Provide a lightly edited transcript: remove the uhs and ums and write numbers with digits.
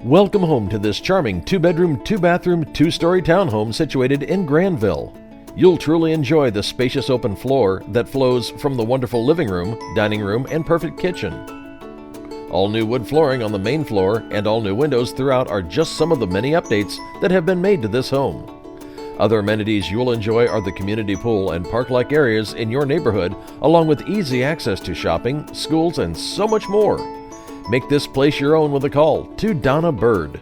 Welcome home to this charming 2-bedroom, 2-bathroom, 2-story townhome situated in Granville. You'll truly enjoy the spacious open floor that flows from the wonderful living room, dining room, and perfect kitchen. All new wood flooring on the main floor and all new windows throughout are just some of the many updates that have been made to this home. Other amenities you'll enjoy are the community pool and park-like areas in your neighborhood, along with easy access to shopping, schools, and so much more. Make this place your own with a call to Donna Bird.